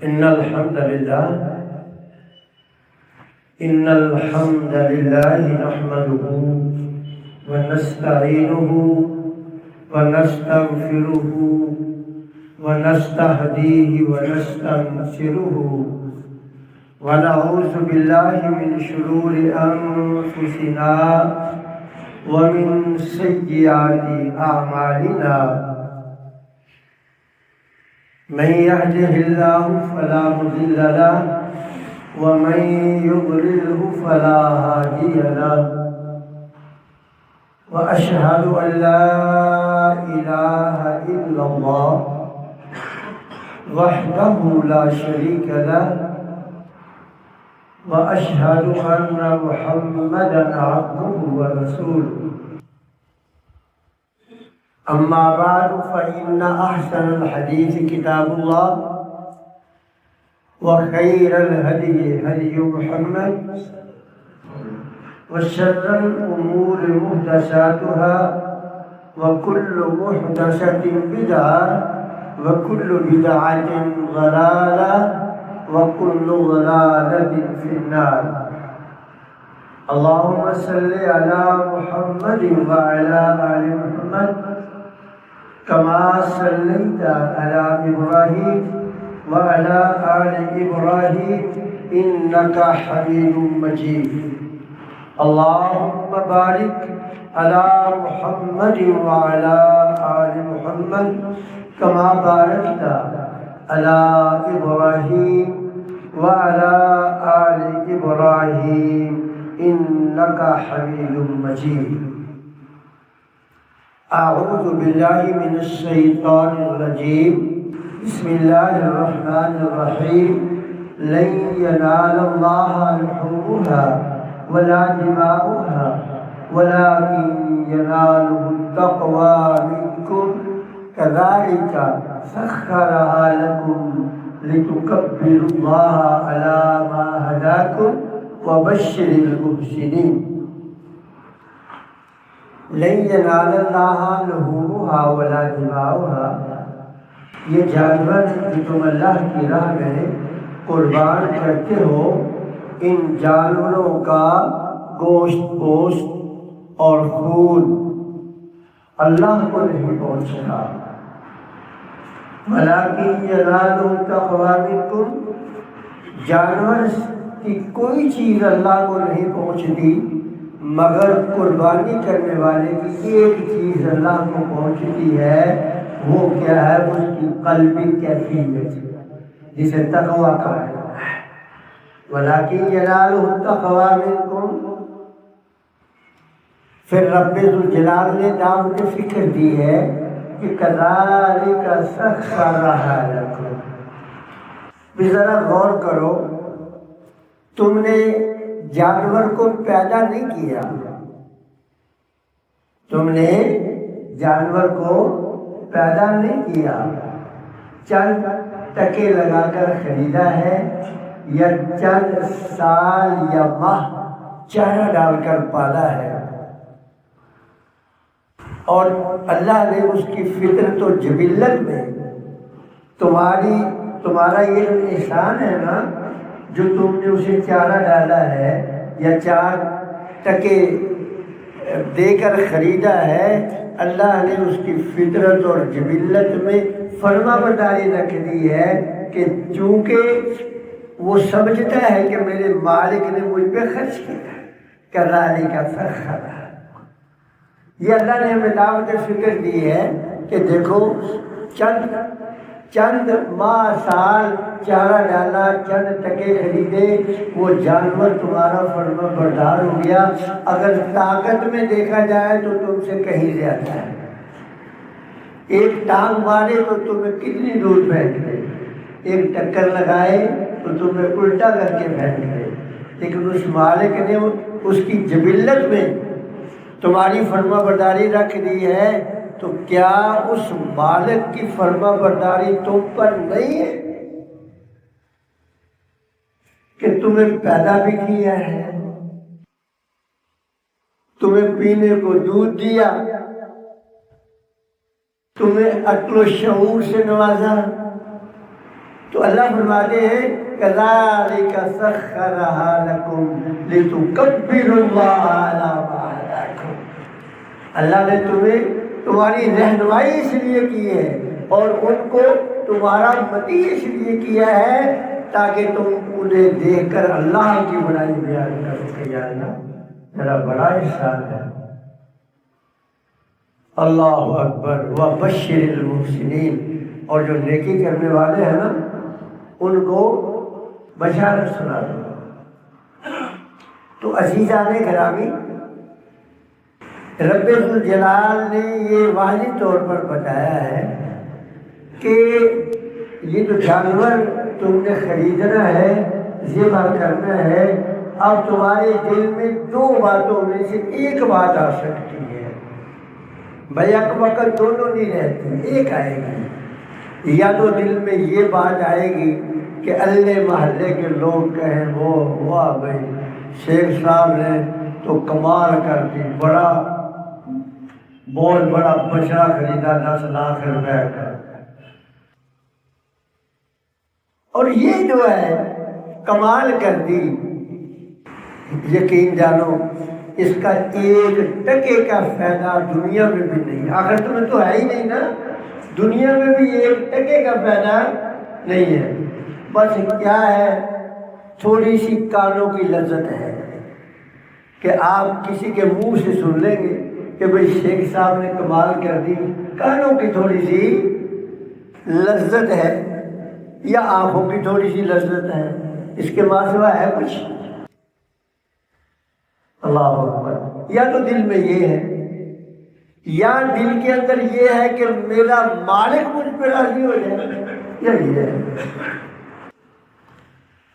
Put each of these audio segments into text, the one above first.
إن الحمد لله نحمده ونستعينه ونستغفره ونستهديه ونستنصره ونعوذ بالله من شرور أنفسنا ومن سيئات أعمالنا من يهده الله فلا مضل له ومن يضلله فلا هادي له وأشهد أن لا إله إلا الله وحده لا شريك له وأشهد أن محمدا عبده ورسوله أما بعد فإن أحسن الحديث كتاب الله وخير الهدي هدي محمد وشر الأمور محدثاتها وكل محدثة بدعة وكل بدعة ضلالة وكل ضلالة في النار. اللهم صل على محمد وعلى آل محمد كما صليت على إبراهيم وعلى آل إبراهيم إنك حميد مجيد. اللهم بارك على محمد وعلى آل محمد كما باركت على إبراهيم وعلى آل إبراهيم إنك حميد مجيد. أعوذ بالله من الشيطان الرجيم. بسم الله الرحمن الرحيم. لن ينال الله لحومها ولا دماؤها ولكن يناله التقوى منكم كذلك سخرها لكم لتكبروا الله على ما هداكم وبشر المحسنين. لن ينال الله لحومها ولا دماؤها، یہ جانور جو تم اللہ کی راہ میں قربان کرتے ہو، ان جانوروں کا گوشت پوست اور خون اللہ کو نہیں پہنچتا، ولیکن ینالہ التقوی منکم، جانور کی کوئی چیز اللہ کو نہیں پہنچتی مگر قربانی کرنے والے کی ایک چیز اللہ کو پہنچتی ہے، وہ کیا ہے؟ اس کی قلبی کیفیت، جسے تقوی کہا ہے. وَلَٰكِنْ يَنَالُهُ التَّقْوَىٰ مِنْكُمْ. پھر رب ذوالجلال نے دعوت فکر دی ہے کہ كَذَٰلِكَ سَخَّرَهَا لَكُمْ. بھی ذرا غور کرو، تم نے جانور کو پیدا نہیں کیا، تم نے جانور کو پیدا نہیں کیا، چند ٹکے لگا کر خریدا ہے یا چند سال یا ماہ چارہ ڈال کر پالا ہے، اور اللہ نے اس کی فطرت و جبلت میں تمہارا یہ احسان ہے نا، جو تم نے اسے چارہ ڈالا ہے یا چار ٹکے دے کر خریدا ہے، اللہ نے اس کی فطرت اور جبلت میں فرما برداری رکھ دی ہے کہ چونکہ وہ سمجھتا ہے کہ میرے مالک نے مجھ پہ خرچ کیا، كَذَٰلِكَ سَخَّرَهَا. یہ اللہ نے ہمیں دعوت فکر دی ہے کہ دیکھو، چند ماہ سال چارہ ڈالا، چند ٹکے خریدے، وہ جانور تمہارا فرما بردار ہو گیا. اگر طاقت میں دیکھا جائے تو تم سے کہیں زیادہ ہے. ایک ٹانگ مارے تو تمہیں کتنی دور پھینک دے، ایک ٹکر لگائے تو تمہیں الٹا کر کے پھینک دے. لیکن اس مالک نے اس کی جبلت میں تمہاری فرما برداری رکھ دی ہے، تو کیا اس مالک کی فرما برداری تم پر نہیں ہے کہ تمہیں پیدا بھی کیا ہے، تمہیں پینے کو دودھ دیا، تمہیں عقل و شعور سے نوازا، تو اللہ فرماتے ہیں کذالک سخرھا لکم لتکبروا اللہ علی ما ہداکم، اللہ نے تمہیں تمہاری رہنمائی اس لیے کی ہے اور ان کو تمہارا متی اس لیے کیا ہے تاکہ تم انہیں دیکھ کر اللہ کی بڑائی بیان کر سکے۔ یا اللہ میرا بڑا احسان ہے۔ اللہ اکبر وبشر المحسنین، اور جو نیکی کرنے والے ہیں نا ان کو بشارت سنا دو۔ تو عزیزان گرامی، رب ذوالجلال نے یہ واضح طور پر بتایا ہے کہ یہ جو جانور تم نے خریدنا ہے، ذبح کرنا ہے، اب تمہارے دل میں دو باتوں میں سے ایک بات آ سکتی ہے، بیک وقت دونوں نہیں رہتے، ایک آئے گی۔ یا تو دل میں یہ بات آئے گی کہ اللہ محلے کے لوگ کہیں وہ واہ بھائی شیخ صاحب نے تو کمال کر دی، بڑا بہت بڑا بچڑا خریدا 10 لاکھ روپے کا، اور یہ جو ہے کمال کر دی، یقین جانو اس کا ایک ٹکے کا فائدہ دنیا میں بھی نہیں، آخرت میں تو ہے ہی نہیں نا، دنیا میں بھی ایک ٹکے کا فائدہ نہیں ہے۔ بس کیا ہے، تھوڑی سی کانوں کی لذت ہے کہ آپ کسی کے منہ سے سن لیں گے کہ بھئی شیخ صاحب نے کمال کر دی، کانوں کی تھوڑی سی لذت ہے یا آنکھوں کی تھوڑی سی لذت ہے، اس کے ماسوا ہے کچھ؟ اللہ اکبر۔ یا تو دل میں یہ ہے، یا دل کے اندر یہ ہے کہ میرا مالک مجھ پہ راضی ہو جائے، یہ ہے۔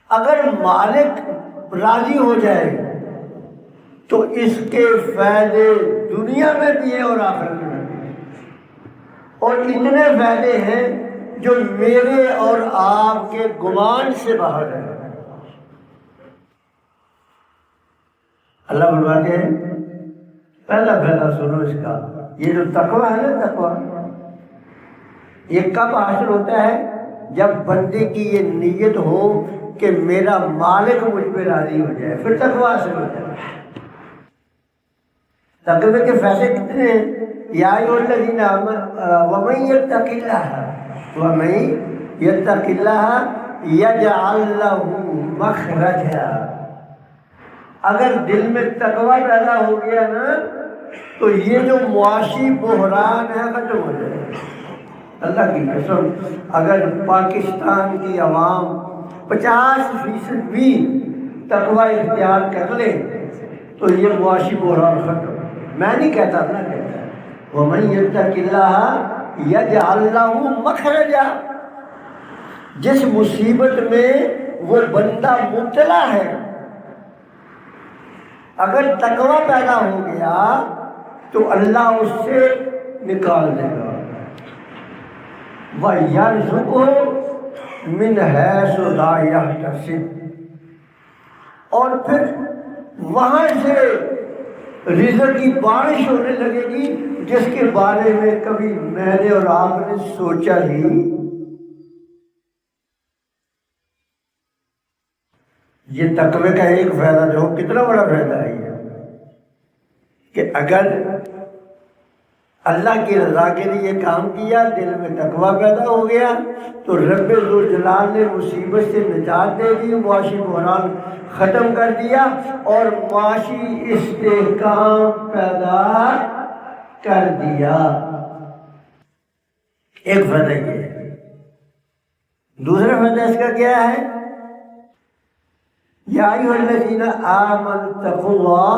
اگر مالک راضی ہو جائے تو اس کے فائدے دنیا میں بھی ہیں اور آخرت میں بھی، اور اتنے فائدے ہیں جو میرے اور آپ کے گمان سے باہر ہے۔ اللہ فرماتے ہیں، پہلا فائدہ سنو اس کا، یہ جو تقویٰ ہے نا، تقویٰ یہ کب حاصل ہوتا ہے؟ جب بندے کی یہ نیت ہو کہ میرا مالک مجھ پہ راضی ہو جائے، پھر تقویٰ حاصل ہوتا ہے۔ تقوی کے فائدے کتنے ہیں؟ یا ایھا الذین آمنوا ومن یتق اللہ یجعل لہ مخرجا، اگر دل میں تقویٰ پیدا ہو گیا نا تو یہ جو معاشی بحران ہے ختم ہو جائے گا۔ اللہ کی قسم، اگر پاکستان کی عوام 50% بھی تقویٰ اختیار کر لے تو یہ معاشی بحران ختم۔ میں نہیں کہتا، اللہ کہتا ہے وَمَن يَتَّقِ اللَّهَ يَجْعَل لَّهُ مَخْرَجًا، جس مصیبت میں وہ بندہ مبتلا ہے اگر تقویٰ پیدا ہو گیا تو اللہ اس سے نکال دے گا۔ وَيَرْزُقْهُ مِنْ حَيْثُ لَا يَحْتَسِبُ، اور پھر وہاں سے رزق کی بارش ہونے لگے گی جس کے بارے میں کبھی میں نے اور آپ نے سوچا ہی۔ یہ تقوی کا ایک فائدہ جو کتنا بڑا فائدہ ہے یہ، کہ اگر اللہ کی رضا کے لیے یہ کام کیا، دل میں تقویٰ پیدا ہو گیا تو رب ذوالجلال نے مصیبت سے نجات دے دی، معاشی بحران ختم کر دیا اور معاشی استحکام پیدا کر دیا۔ ایک فائدہ یہ ہے۔ دوسرا فائدہ اس کا کیا ہے؟ یا ایھا الذین آمنوا اتقوا اللہ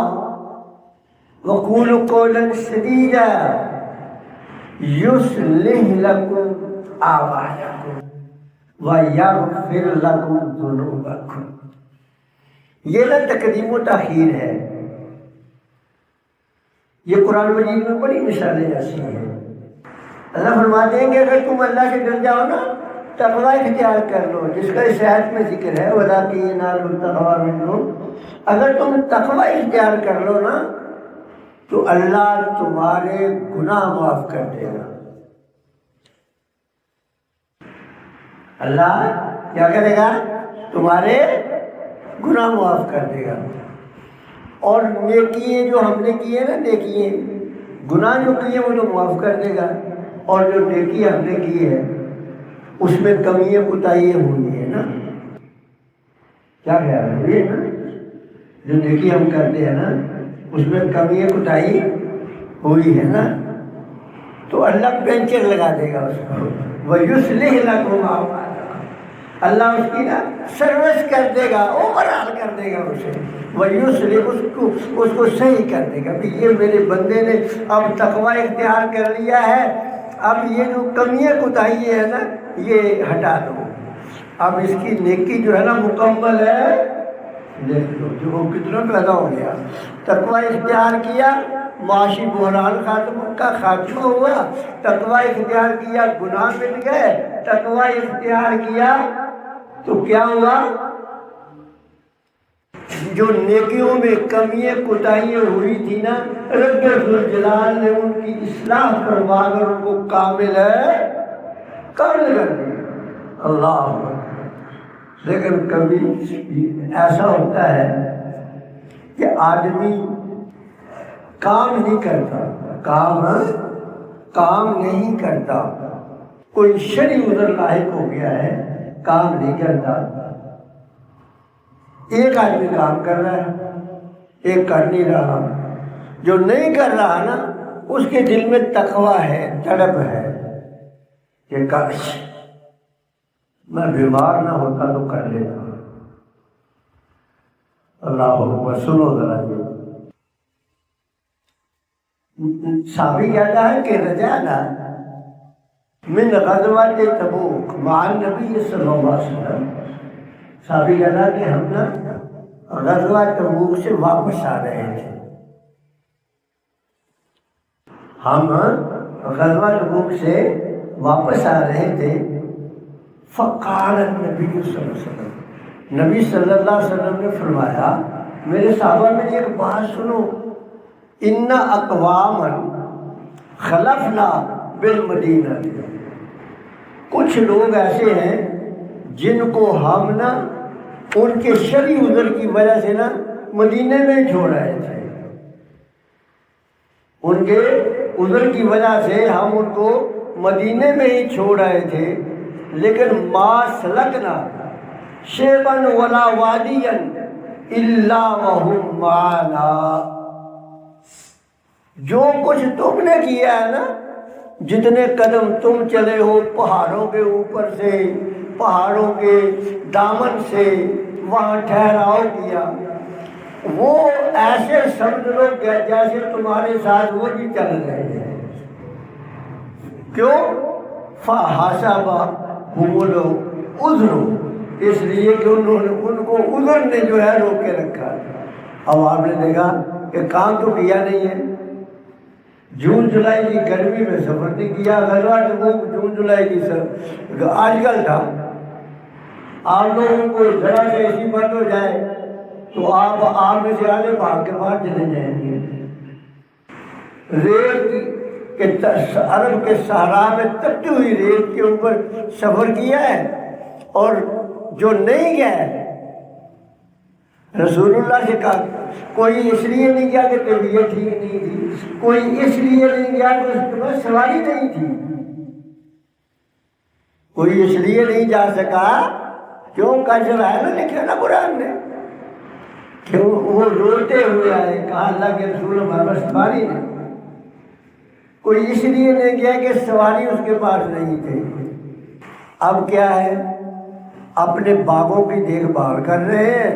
وقولوا قولا سدیدا یصلح لکم اعمالکم ویغفر لکم ذنوبکم۔ یہ نہ تقدیم و تاخیر ہے، یہ قرآن مجید میں بڑی مثالیں ایسی ہیں۔ اللہ فرماتے ہیں کہ اگر تم اللہ سے ڈر جاؤ نا، تقویٰ اختیار کر لو، جس کا اس آیت میں ذکر ہے وَلَٰكِنْ يَنَالُ التَّقْوَىٰ مِنكُمْ، اگر تم تقویٰ اختیار کر لو نا تو اللہ تمہارے گناہ معاف کر دے گا۔ اللہ کیا کرے گا؟ تمہارے گناہ معاف کر دے گا. اور نیکییں جو ہم نے کیے نا، نیکییں، گناہ جو کیے وہ تو معاف کر دے گا. اور جو نیکی ہم نے کی ہے اس میں کمیاں کوتاہیاں ہوئی ہیں نا، کیا خیال ہے؟ یہ نا جو نیکی ہم کرتے ہیں نا اس میں کمیاں کوتاہی ہوئی ہے نا، تو اللہ پینچر لگا دے گا اس کو. وَيُصْلِحْ لَكُمْ أَعْمَالَكُمْ، اللہ اس کی نا سروس کر دے گا، اوورآل کر دے گا اسے. وَيُصْلِحْ، اس کو صحیح کر دے گا. یہ میرے بندے نے اب تقوی اختیار کر لیا ہے، اب یہ جو کمیاں کوتاہی ہے نا یہ ہٹا دو. اب اس کی نیکی جو ہے نا مکمل ہے. دیکھ لو جو وہ کتنا پیدا ہو گیا. تقوی اختیار کیا، معاشی بحران کا خاتمہ ہوا. تقوی اختیار کیا، گناہ مٹ گئے. تقوی اختیار کیا تو کیا ہوا؟ جو نیکیوں میں کمیاں کوتاہیاں ہوئی تھی نا، رب ذوالجلال نے ان کی اصلاح کروا کر ان کو کامل کر دیا. اللہ اکبر. لیکن کبھی ایسا ہوتا ہے کہ آدمی کام نہیں کرتا، کام نہیں کرتا. کوئی شرعی عذر لاحق ہو گیا ہے، کام نہیں کرتا. ایک آدمی کام کر رہا ہے، ایک کر نہیں رہا. جو نہیں کر رہا نا اس کے دل میں تقویٰ ہے، تڑپ ہے کہ کاش میں بیمار نہ ہوتا تو کر لیتا. اللہ اکبر. سنو ذرا یہ صحابی کہتا ہے کہ رجعنا من غزوۃ تبوک مع النبی صلی اللہ علیہ وسلم. صحابی کہتا ہے کہ ہم نا غزوہ تبوک سے واپس آ رہے تھے. ہم غزوہ تبوک سے واپس آ رہے تھے. فقال النبی صلی اللہ علیہ وسلم، نبی صلی اللہ علیہ وسلم نے فرمایا، میرے صحابہ میں ایک بات سنو. ان اقواما خلفنا بالمدینہ، کچھ لوگ ایسے ہیں جن کو ہم نا ان کے شرعی عذر کی وجہ سے نا مدینے میں چھوڑ رہے تھے. ان کے عذر کی وجہ سے ہم ان کو مدینے میں ہی چھوڑ رہے تھے. لیکن ما سلکنا شیبا ولا وادیا الا وهم معنا، جو کچھ تم نے کیا ہے نا، جتنے قدم تم چلے ہو پہاڑوں کے اوپر سے، پہاڑوں کے دامن سے وہاں ٹھہراؤ کیا، وہ ایسے سمجھ لو جیسے تمہارے ساتھ وہ بھی چل رہے ہیں. کیوں؟ فحسبهم العذر، اس لیے کہ انہوں نے ان کو عذر نے جو ہے روک کے رکھا. اب آپ نے دیکھا کہ کام تو کیا نہیں ہے. جون جولائی کی گرمی میں سفر نہیں کیا. غزوہ تبوک جون جولائی کی آج کل تھا. آپ لوگوں کو ذرا سے ایسی بند ہو جائے تو آپ میں سے آگے بھاگ کے باہر چلے جائیں گے. ریت کے عرب کے صحرا میں تپتی ہوئی ریت کے اوپر سفر کیا ہے. اور جو نہیں گئے، رسول اللہ سے کہا، کوئی اس لیے نہیں گیا کہ طبیعت ٹھیک نہیں تھی، کوئی اس لیے نہیں گیا کہ اس کے پاس سواری نہیں تھی، کوئی اس لیے نہیں جا سکا. کیوں؟ کاشر ہے نا، لکھا نا قرآن میں، کیوں وہ روتے ہوئے آئے، کہا اللہ کے رسول ہمارے پاس سواری نہیں. کوئی اس لیے نہیں گیا کہ سواری اس کے پاس نہیں تھی. اب کیا ہے؟ اپنے باغوں کی دیکھ بھال کر رہے ہیں،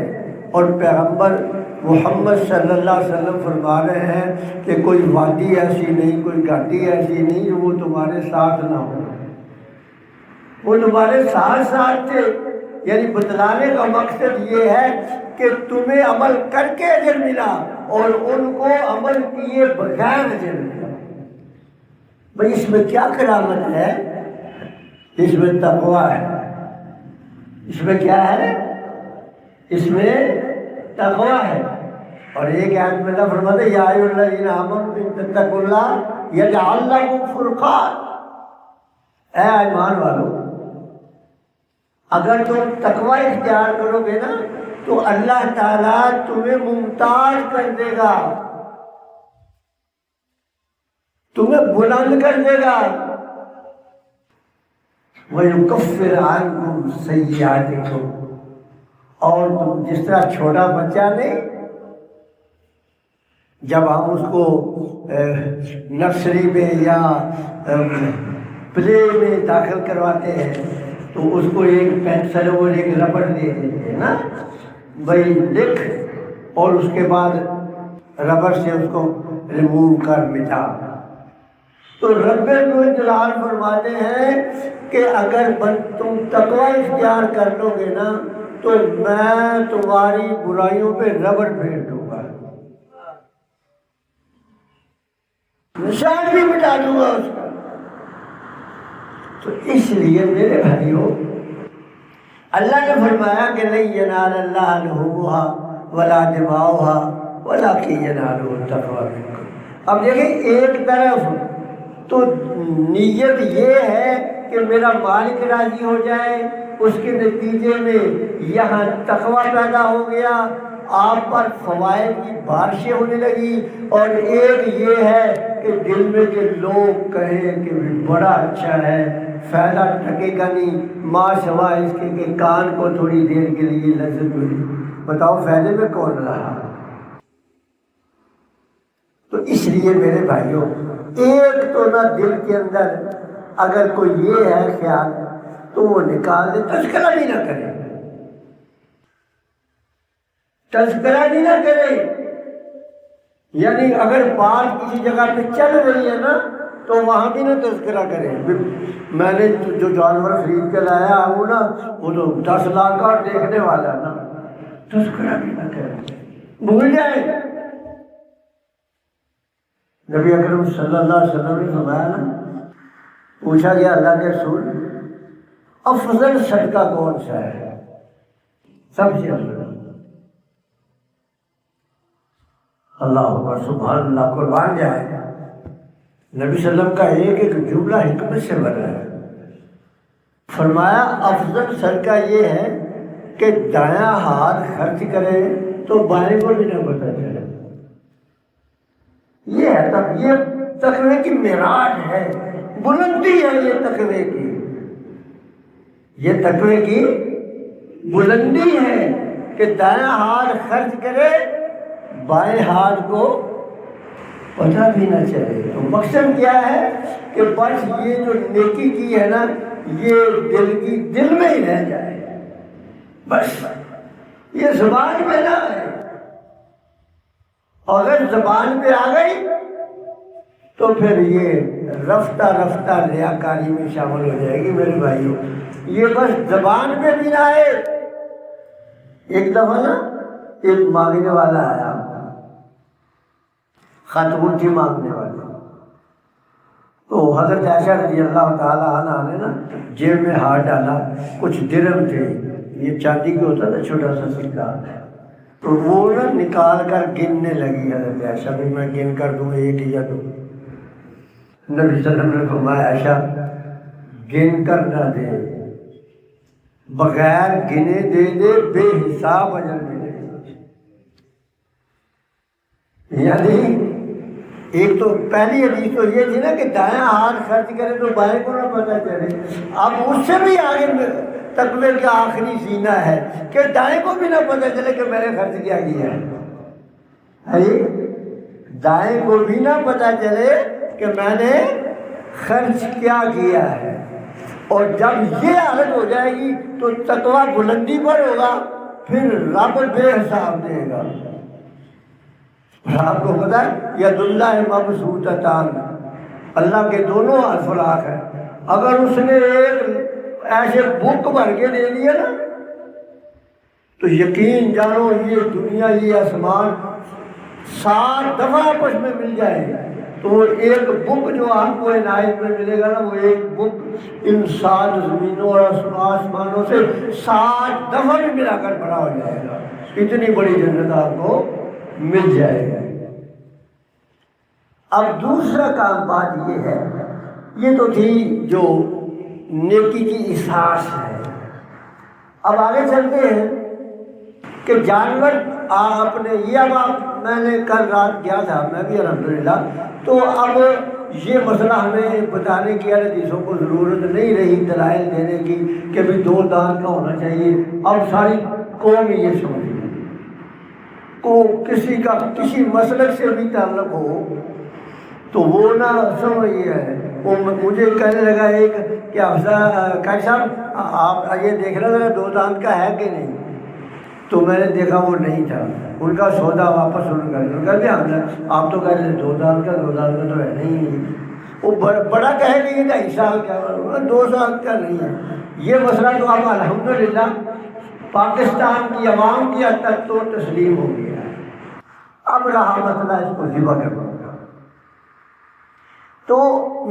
اور پیغمبر محمد صلی اللہ علیہ وسلم فرما رہے ہیں کہ کوئی وادی ایسی نہیں، کوئی گھاٹی ایسی نہیں جو وہ تمہارے ساتھ نہ ہو. وہ تمہارے ساتھ ساتھ تھے. یعنی بتلانے کا مقصد یہ ہے کہ تمہیں عمل کر کے اجر ملا اور ان کو عمل کیے بغیر اجر ملا. بھئی اس میں کیا کرامت ہے؟ اس میں تقویٰ ہے. اس میں کیا ہے؟ اس میں تقویٰ ہے. اور ایک آیت میں اللہ فرماتا ہے یا ایھا الذین آمنوا ان تتقوا اللہ یجعل لکم فرقان. اے ایمان والو، اگر تم تقوی اختیار کرو گے نا تو اللہ تعالیٰ تمہیں ممتاز کر دے گا، تمہیں بلند کر دے گا۔ وَيُكَفِّرْ عَنْكُمْ سَيِّئَاتِكُمْ، اور تم جس طرح چھوٹا بچہ نہیں، جب ہم اس کو نرسری میں یا پلے میں داخل کرواتے ہیں تو اس کو ایک پینسل اور ایک ربڑ دے دیتے ہیں نا، بھائی لکھ، اور اس کے بعد ربڑ سے اس کو ریموو کر مٹا۔ تو رب جلال فرماتے ہیں کہ اگر تم تقوی اختیار کر لو گے نا تو میں تمہاری برائیوں پہ ربڑ پھیر دوں گا، نشان بھی مٹا دوں گا اس کا۔ تو اس لیے میرے بھائیوں، اللہ نے فرمایا کہ نہیں ینال اللہ لحومها ولا دماؤها ولکن ینالہ التقوی منکم۔ اب دیکھیں، ایک طرف تو نیت یہ ہے کہ میرا مالک راضی ہو جائے، اس کے نتیجے میں یہاں تقوی پیدا ہو گیا، آپ پر فوائد کی بارشیں ہونے لگی، اور ایک یہ ہے کہ دل میں کہ لوگ کہیں کہ بڑا اچھا ہے، فائدہ ٹھکے گا نہیں، ماں سوائے اس کے کہ کان کو تھوڑی دیر کے لیے لذت ملی، بتاؤ فائدے میں کون رہا؟ تو اس لیے میرے بھائیوں، ایک تو نہ دل کے اندر اگر کوئی یہ ہے خیال تو وہ نکال دے، تذکرہ بھی نہ کرے، تذکرہ بھی نہ کرے۔ یعنی اگر بات کسی جگہ پہ چل رہی ہے نا تو وہاں بھی نہ تذکرہ کرے، میں نے جو جانور خرید کے لایا ہوں نا وہ تو 10 لاکھ کا دیکھنے والا نا، تذکرہ بھی نہ کرے، بھول جائے۔ نبی اکرم صلی اللہ علیہ وسلم نے فرمایا نا، پوچھا گیا اللہ کے رسول افضل صدقہ کون سا ہے؟ سب سے افضل اللہ اکبر سبحان اللہ، قربان جائے۔ نبی صلی اللہ علیہ وسلم کا ایک جملہ حکمت سے بنا ہے، فرمایا افضل صدقہ یہ ہے کہ دایاں ہاتھ خرچ کرے تو بائیں کو بھی نہ پتہ چلے۔ یہ ہے تب، یہ تقوی کی معراج ہے، بلندی ہے یہ تقوی کی، یہ تقوی کی بلندی ہے کہ دایاں ہاتھ خرچ کرے بائیں ہاتھ کو پتہ بھی نہ چلے۔ تو مقصد کیا ہے کہ بس یہ جو نیکی کی ہے نا یہ دل میں ہی رہ جائے، بس یہ زبان پہ نہ ہے۔ اگر زبان پہ آ گئی تو پھر یہ رفتہ رفتہ ریاکاری میں شامل ہو جائے گی میرے بھائیوں۔ یہ بس زبان پہ بھی نہ آئے۔ ایک دفعہ نا ایک مانگنے والا آیا، خاتون تھی مانگنے والی، تو حضرت عائشہ رضی اللہ تعالیٰ عنہا نے نا جیب میں ہاتھ ڈالا، کچھ درہم تھے، یہ چاندی کے ہوتا تھا چھوٹا سا سکہ، تو وہ نا نکال کر گننے لگی حضرت عائشہ، بھی میں گن کر دوں ایک یا دو۔ نبی صلی اللہ علیہ وسلم نے فرمایا عائشہ گن کر نہ دے، بغیر گنے دے دے، بے حساب اجر ملے۔ یعنی ایک تو پہلی حدیث تو یہ تھی نا کہ دایاں ہاتھ خرچ کرے تو بائیں کو نہ پتہ چلے، اب اس سے بھی آگے تقوی کا آخری سینہ ہے کہ دائیں کو بھی نہ پتہ چلے کہ میں نے خرچ کیا ہے، دائیں کو بھی نہ پتہ چلے کہ میں نے خرچ کیا کیا ہے۔ اور جب یہ حالت ہو جائے گی تو تقوی بلندی پر ہوگا، پھر رب بے حساب دے گا۔ آپ کو پتہ ہے ید اللہ مبسوطتان، اللہ کے دونوں افراق ہیں، اگر اس نے ایک ایسے بک بھر کے دے دیا نا تو یقین جانو یہ دنیا یہ آسمان 7 دفعہ آپس میں مل جائے گا، تو ایک بک جو آپ کو عنایت میں ملے گا نا وہ ایک بک ان 7 زمینوں اور آسمانوں سے 7 دفعہ بھی ملا کر بڑا ہو جائے گا، اتنی بڑی جنت آپ کو مل جائے گا۔ اب دوسرا کام بات یہ ہے، یہ تو تھی جو نیکی کی احساس ہے، اب آگے چلتے ہیں کہ جانور آپ نے یہ، اب میں نے کل رات گیا تھا میں بھی الحمدللہ، تو اب یہ مسئلہ ہمیں بتانے کی حدیثوں کو ضرورت نہیں رہی، دلائل دینے کی کہ بھی 2 دانت کا ہونا چاہیے۔ اب ساری قوم یہ سمجھ کو کسی کا کسی مسلک سے بھی تعلق ہو تو وہ نہ سمجھے ہے، وہ مجھے کہنے لگا ایک کہ قاری صاحب آپ یہ دیکھنا ذرا 2 دانت کا ہے کہ نہیں، تو میں نے دیکھا وہ نہیں تھا، ان کا سودا واپس ان کر دیا ہم نے، آپ تو کہہ رہے 2 دانت کا 2 دانت کا تو ہے نہیں، وہ بڑا کہہ رہی ہے 2.5 سال کا 2 سال کا نہیں ہے۔ یہ مسئلہ تو اب الحمدللہ پاکستان کی عوام کی حد تک تو تسلیم ہو گیا ہے۔ اب رہا مسئلہ اس کو ذبح کرنا کا، تو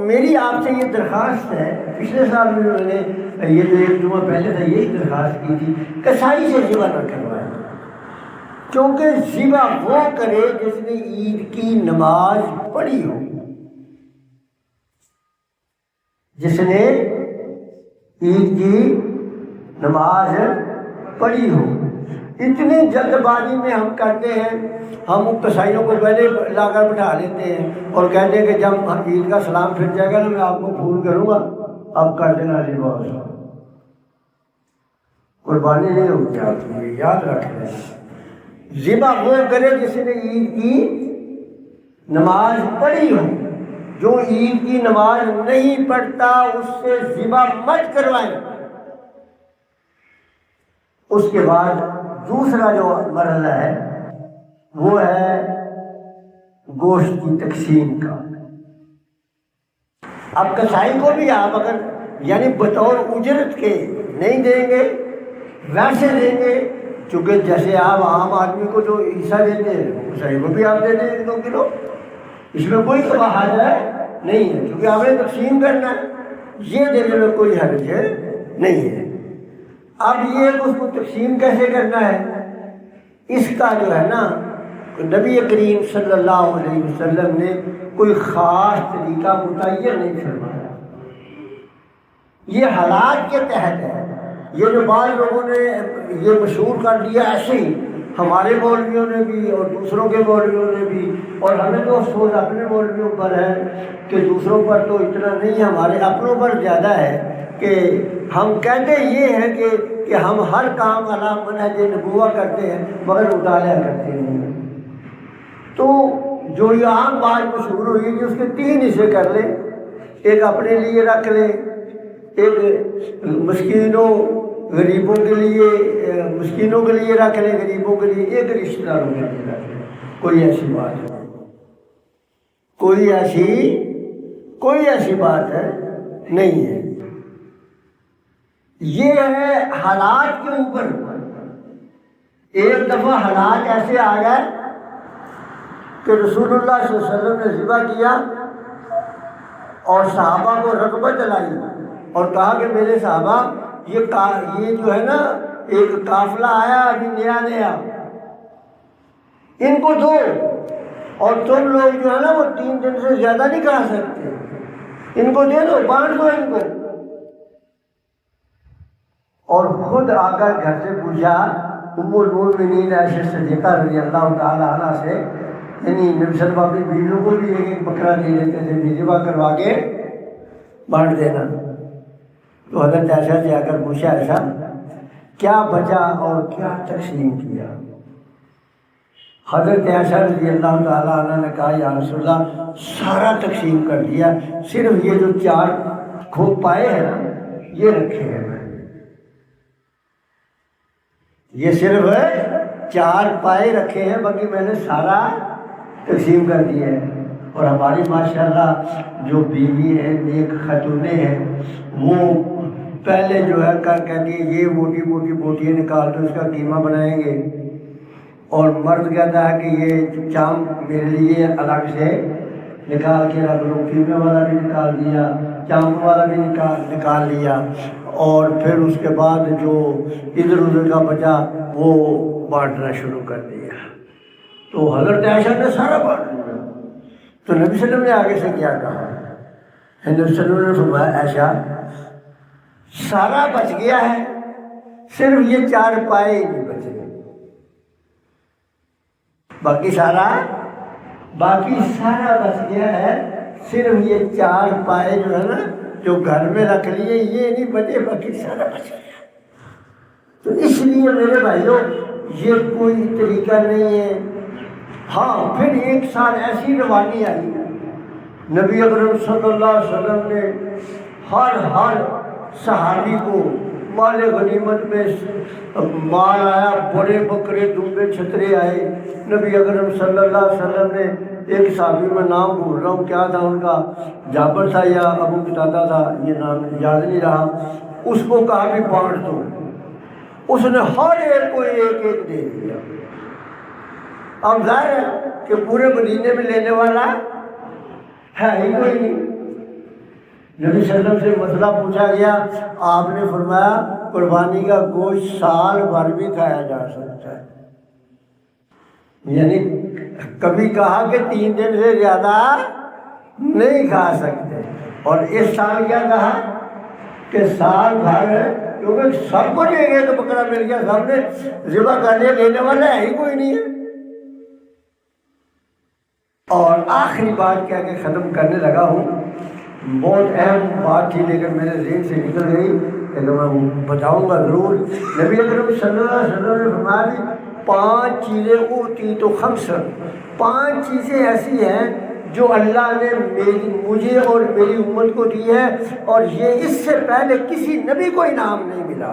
میری آپ سے یہ درخواست ہے، پچھلے سال میں میں نے یہ جو 1 جمعہ پہلے تھا یہی درخواست کی تھی، کسائی سے ذبح نہ کروائے، کیونکہ ذبح وہ کرے جس نے عید کی نماز پڑھی ہو، جس نے عید کی نماز پڑھی ہو۔ اتنی جلد بازی میں ہم کرتے ہیں، ہم کسائیوں کو پہلے لا کر بٹھا لیتے ہیں اور کہتے ہیں کہ جب عید کا سلام پھر جائے گا نا میں آپ کو فون کروں گا، اب کر دینا ذبح۔ قربانی نہیں ہوگی آپ کی، یاد رکھ لیں، ذبح وہ کرے جس نے عید کی نماز پڑھی ہو، جو عید کی نماز نہیں پڑھتا اس سے ذبح مت کروائیں۔ اس کے بعد دوسرا جو مرحلہ ہے وہ ہے گوشت کی تقسیم کا۔ اب کسائی کو بھی آپ اگر یعنی بطور اجرت کے نہیں دیں گے، ویسے دیں گے، چونکہ جیسے آپ عام آدمی کو جو حصہ دیتے ہیں کسائی کو بھی آپ دے دیں 1-2 کلو، اس میں کوئی حرج نہیں ہے، کیونکہ آپ نے تقسیم کرنا ہے، یہ دینے میں کوئی حرج نہیں ہے۔ اب یہ اس کو تقسیم کیسے کرنا ہے، اس کا جو ہے نا نبی کریم صلی اللہ علیہ وسلم نے کوئی خاص طریقہ متعین نہیں فرمایا، یہ حالات کے تحت ہے۔ یہ جو بعض لوگوں نے یہ مشہور کر دیا ایسے ہی، ہمارے مولویوں نے بھی اور دوسروں کے مولویوں نے بھی، اور ہمیں تو افسوس اپنے مولویوں پر ہے کہ دوسروں پر تو اتنا نہیں، ہمارے اپنوں پر زیادہ ہے کہ ہم کہتے یہ ہیں کہ ہم ہر کام علی منہج نبوہ کرتے ہیں مگر مطالعہ کرتے نہیں ہیں۔ تو جو یہ عام بات مشہور ہوئی کہ اس کے 3 حصے کر لیں، ایک اپنے لیے رکھ لیں، ایک مسکینوں غریبوں کے لیے مسکینوں کے لیے رکھ لیں، غریبوں کے لیے، ایک رشتہ داروں کے لیے رکھ لیں۔ کوئی ایسی بات نہیں، کوئی ایسی بات ہے نہیں ہے۔ یہ ہے حالات کے اوپر۔ ایک دفعہ حالات ایسے آ گئے کہ رسول اللہ صلی اللہ علیہ وسلم نے ذبح کیا اور صحابہ کو رغبت دلائی اور کہا کہ میرے صحابہ یہ جو ہے نا ایک قافلہ آیا ابھی نیا، ان کو دو، اور تم لوگ جو ہے نا وہ 3 دن سے زیادہ نہیں کھا سکتے، ان کو دے دو، بانٹ دو ان کو۔ اور خود آ کر گھر سے پوچھا ام المؤمنین عائشہ صدیقہ رضی اللہ تعالی عنہ سے، یعنی نبی صلی اللہ علیہ وسلم بیویوں کو بھی ایک بکرا دے دیتے تھے، ذبح کروا کے بانٹ دینا۔ تو حضرت عائشہ سے آ کر پوچھا ایسا کیا بچا اور کیا تقسیم کیا؟ حضرت عائشہ رضی اللہ تعالیٰ عنہ نے کہا یا رسول اللہ سارا تقسیم کر دیا، صرف یہ جو 4 کھوپ پائے ہیں نا یہ رکھے ہیں، یہ صرف 4 پائے رکھے ہیں، باقی میں نے سارا تقسیم کر دیا ہے۔ اور ہماری ماشاءاللہ جو بیوی ہیں نیک خاتونیں ہیں وہ پہلے جو ہے کہتی ہے یہ موٹی موٹی بوٹیاں نکال دو اس کا قیمہ بنائیں گے، اور مرد کہتا ہے کہ یہ چام میرے لیے الگ سے نکال کے رکھ لو، قیمے والا بھی نکال دیا، چام والا بھی نکال لیا، اور پھر اس کے بعد جو ادھر ادھر کا بچا وہ بانٹنا شروع کر دیا۔ تو حضرت عائشہ نے سارا بانٹ دیا۔ تو نبی صلی اللہ علیہ وسلم نے آگے سے کیا کہا؟ نبی صلی اللہ علیہ وسلم نے فرمایا عائشہ سارا بچ گیا ہے، صرف یہ 4 پائے ہی نہیں بچے، باقی سارا بچ گیا ہے۔ صرف یہ 4 پائے جو ہے نا جو گھر میں رکھ لیے یہ نہیں بچے، باقی سارا بچ گیا۔ تو اس لیے میرے بھائیوں یہ کوئی طریقہ نہیں ہے۔ ہاں پھر ایک سال ایسی روانی آئی، نبی اکرم صلی اللہ علیہ وسلم نے ہر صحابی کو مال غنیمت میں مال آیا، بڑے بکرے دمبے چھترے آئے۔ نبی اکرم صلی اللہ علیہ وسلم نے ایک صحابی میں نام بھول رہا ہوں کیا تھا ان کا، جابر تھا یا ابو قتادہ تھا، یہ نام یاد نہیں رہا، اس کو کہا بھی بانٹ دو، اس نے ہر ایک کو ایک ایک دے دیا۔ اب ظاہر ہے کہ پورے مدینے میں لینے والا ہے ہی کوئی نہیں۔ نبی صلی اللہ علیہ وسلم سے مسئلہ پوچھا گیا، آپ نے فرمایا قربانی کا گوشت سال بھر بھی کھایا جا سکتا ہے، یعنی کبھی کہا کہ 3 دن سے زیادہ نہیں کھا سکتے، اور اس سال کیا کہا کہ سال بھر، کیونکہ سب کو ایک ایک بکرا مل گیا، سب نے ذبح کرنے لینے والا ہے ہی کوئی نہیں ہے۔ اور آخری بات کیا کہ ختم کرنے لگا ہوں، بہت اہم بات تھی لیکن میرے ذہن سے نکل گئی، لیکن میں بتاؤں گا ضرور۔ نبی اکرم صلی اللہ علیہ وسلم نے فرمایا 5 چیزیں اوتی تو 5 چیزیں ایسی ہیں جو اللہ نے مجھے اور میری امت کو دی ہے، اور یہ اس سے پہلے کسی نبی کو انعام نہیں ملا۔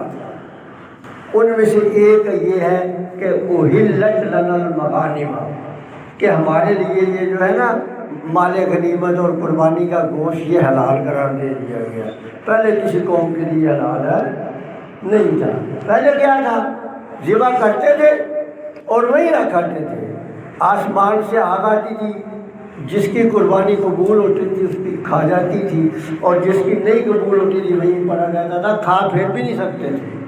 ان میں سے ایک یہ ہے کہ احلت لنا المغانم، کہ ہمارے لیے یہ جو ہے نا مال غنیمت اور قربانی کا گوشت یہ حلال قرار دے دیا گیا۔ پہلے کسی قوم کے لیے حلال نہیں تھا۔ پہلے کیا تھا، ذبح کرتے تھے اور وہیں رکھتے تھے، آسمان سے آگ آتی تھی، جس کی قربانی قبول ہوتی تھی اس کی کھا جاتی تھی، اور جس کی نہیں قبول ہوتی تھی وہیں پڑا جاتا تھا، کھا پھر بھی نہیں سکتے تھے۔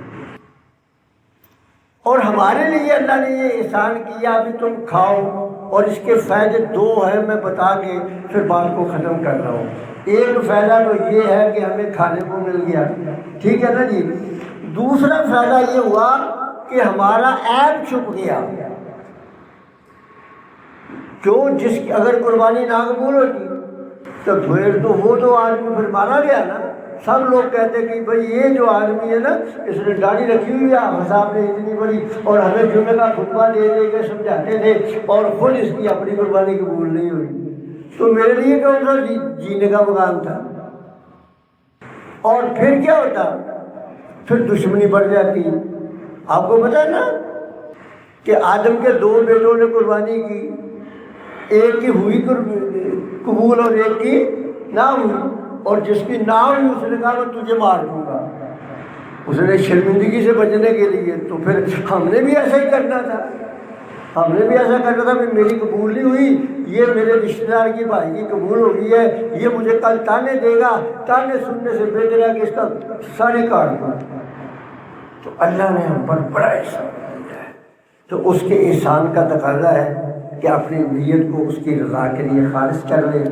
اور ہمارے لیے اللہ نے یہ احسان کیا ابھی تم کھاؤ، اور اس کے فائدے 2 ہیں، میں بتا کے پھر بات کو ختم کر رہا ہوں۔ ایک فائدہ تو یہ ہے کہ ہمیں کھانے کو مل گیا، ٹھیک ہے نا جی۔ دوسرا فائدہ یہ ہوا کہ ہمارا عیب چھپ گیا، کیوں جس کی اگر قربانی ناقبول ہوتی تو پھر تو وہ تو آدمی پھر مارا گیا نا۔ سب لوگ کہتے کہ بھئی یہ جو آدمی ہے نا اس نے داڑھی رکھی ہوئی ہے، صاحب نے اتنی بڑی، اور ہمیں جمعہ کا خطبہ دے دے کے سمجھاتے تھے، اور خود اس کی اپنی قربانی قبول نہیں ہوئی، تو میرے لیے کون سا جینے کا مقام تھا۔ اور پھر کیا ہوتا، پھر دشمنی بڑھ جاتی۔ آپ کو پتہ ہے نا کہ آدم کے 2 بیٹوں نے قربانی کی، ایک کی ہوئی قبول اور ایک کی نہ ہوئی، اور جس کی نہ ہوئی اس نے کہا میں تجھے مار دوں گا، اس نے شرمندگی سے بچنے کے لیے۔ تو پھر ہم نے بھی ایسا ہی کرنا تھا، ہم نے بھی ایسا کرنا تھا کہ میری قبول نہیں ہوئی، یہ میرے رشتہ دار کی بھائی کی قبول ہو گئی ہے، یہ مجھے کل تانے دے گا، تانے سننے سے بہتر ہے کہ اس کا سارے کاٹ دوں۔ تو اللہ نے ہم پر بڑا احسان کیا ہے، تو اس کے احسان کا تقاضا ہے کہ اپنی نیت کو اس کی رضا کے لیے خالص کر لیں۔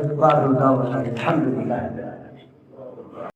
الحمدللہ۔